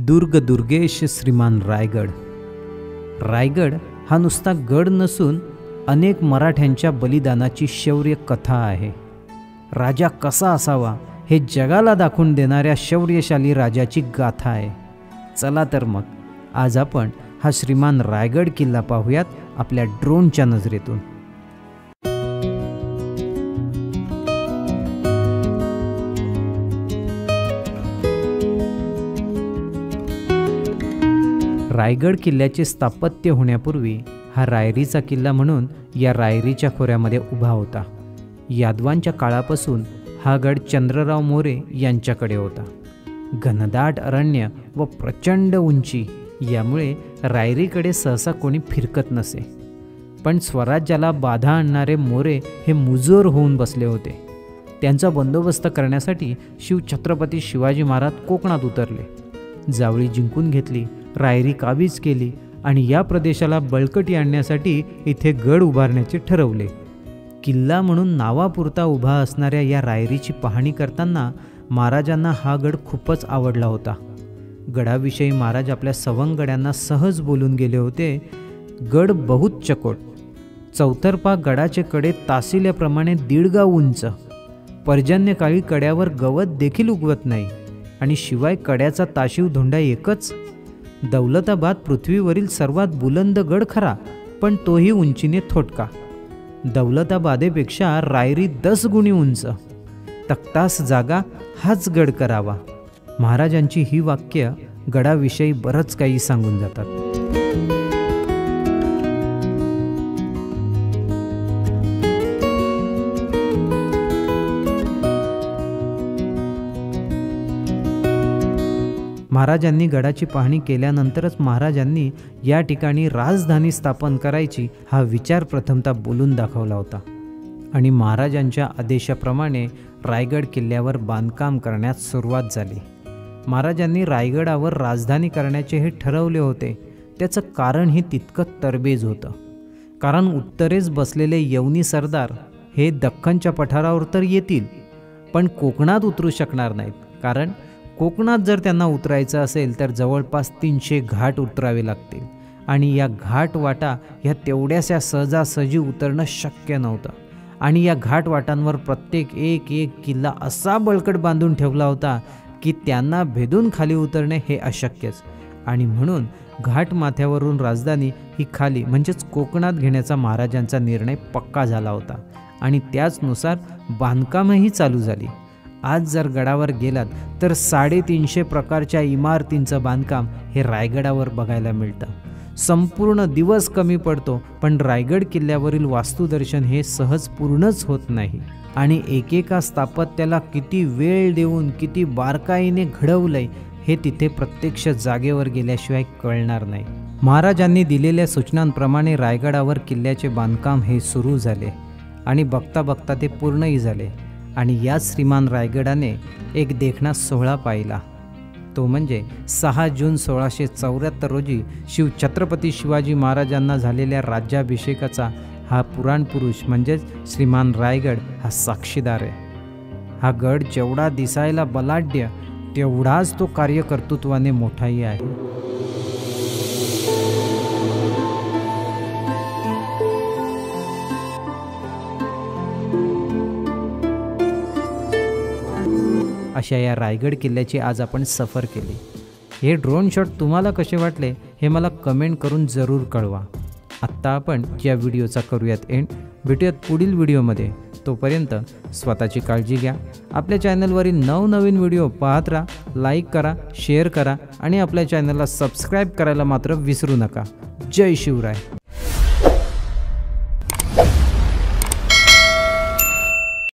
दुर्ग दुर्गेश श्रीमान रायगड। रायगड हा नुसता गड नसून अनेक मराठ्यांच्या बलिदानाची शौर्य कथा आहे। राजा कसा असावा हे जगाला दाखवून देणाऱ्या शौर्यशाली राजाची गाथा आहे। चला तर मग आज आपण हा श्रीमान रायगड किल्ला पाहूयात आपल्या ड्रोनच्या नजरेतून। रायगड किल्ल्याचे स्थापत्य होण्यापूर्वी हा रायरीचा किल्ला म्हणून या रायरीच्या खोऱ्यामध्ये उभा होता। यादवांच्या काळापासून हा गड चंद्रराव मोरे यांच्याकडे होता। घनदाट अरण्य व प्रचंड उंची यामुळे रायरीकडे सहसा कोणी फिरकत नसे। पण स्वराज्याला बाधा आणणारे मोरे हे मुजोर होऊन बसले होते। त्यांचा बंदोबस्त करण्यासाठी छत्रपती शिवाजी महाराज कोकणात उतरले। जावळी जिंकून घेतली, रायरी काबीज केली आणि या प्रदेशाला बळकटी आणण्यासाठी इथे गड उभारण्याचे ठरवले। किल्ला म्हणून नावापुरता उभा असणाऱ्या या रायरीची पाहणी करताना महाराजांना हा गड खूपच आवडला होता। गडाविषयी महाराज आपल्या सवंगड्यांना सहज बोलून गेले होते, गड बहुत चकोट, चौतर्फा गडाचे कडे तासिल्याप्रमाणे 1.5 गाव उंच, पर्जन्यकाळी कड्यावर गवत देखील उगवत नाही आणि शिवाय कड्याचा ताशीव धोंडा एकच। दौलताबाद पृथ्वीवरील सर्वात बुलंद गड खरा, पण तोही उंचीने थोटका। दौलताबादेपेक्षा रायरी 10 गुणी उंच, तक्तास जागा हाच गड करावा। महाराजांची ही वाक्य गडाविषयी बरंच काही सांगून जातात। महाराजांनी गडाची पाहणी केल्यानंतरच महाराजांनी या ठिकाणी राजधानी स्थापन करायची हा विचार प्रथमतः बोलून दाखवला होता आणि महाराजांच्या आदेशाप्रमाणे रायगड किल्ल्यावर बांधकाम करण्यास सुरुवात झाली। महाराजांनी रायगडावर राजधानी करण्याचे हे ठरवले होते। त्याचं कारणही तितकं तरबेज होतं, कारण उत्तरेस बसलेले यवनी सरदार हे दख्खनच्या पठारावर तर येतील, पण कोकणात उतरू शकणार नाहीत। कारण कोकणात जर त्यांना उतरायचं असेल तर जवळपास 300 घाट उतरावे लागतील आणि या घाट वाटा ह्या तेवढ्याशा सहजासहजी उतरणं शक्य नव्हतं। आणि या घाट वाटांवर प्रत्येक एक किल्ला असा बळकट बांधून ठेवला होता की त्यांना भेदून खाली उतरणे हे अशक्यच। आणि म्हणून घाट माथ्यावरून राजधानी ही खाली म्हणजेच कोकणात घेण्याचा महाराजांचा निर्णय पक्का झाला होता आणि त्याचनुसार बांधकामही चालू झाली। आज जर गडावर गेलात तर 350 प्रकारच्या इमारतींचं बांधकाम हे रायगडावर बघायला मिळतं। संपूर्ण दिवस कमी पडतो, पण रायगड किल्ल्यावरील वास्तुदर्शन हे सहज पूर्णच होत नाही आणि एकेका स्थापत्याला किती वेळ देऊन किती बारकाईने घडवलंय हे तिथे प्रत्यक्ष जागेवर गेल्याशिवाय कळणार नाही। महाराजांनी दिलेल्या सूचनांप्रमाणे रायगडावर किल्ल्याचे बांधकाम हे सुरू झाले आणि बघता बघता ते पूर्णही झाले आणि याच श्रीमान रायगडाने एक देखणा सोहळा पाहिला। तो म्हणजे 6 जून 1674 रोजी छत्रपती शिवाजी महाराजांना झालेल्या राज्याभिषेकाचा हा पुराण पुरुष म्हणजेच श्रीमान रायगड हा साक्षीदार आहे। हा गड जेवढा दिसायला बलाढ्य तेवढाच तो कार्यकर्तृत्वाने मोठाही आहे। अशा या रायगड किल्ल्याची आज आपण सफर केली। हे ड्रोन शॉट तुम्हाला कसे वाटले हे मला कमेंट करून जरूर कळवा। आत्ता आपण या व्हिडिओचा करूयात एंड, भेटूयात पुढील व्हिडिओमध्ये। तोपर्यंत स्वतःची काळजी घ्या। आपल्या चॅनलवरील नवनवीन व्हिडिओ पाहत राहा, लाईक करा, शेअर करा आणि आपल्या चॅनलला सबस्क्राईब करायला मात्र विसरू नका। जय शिवराय।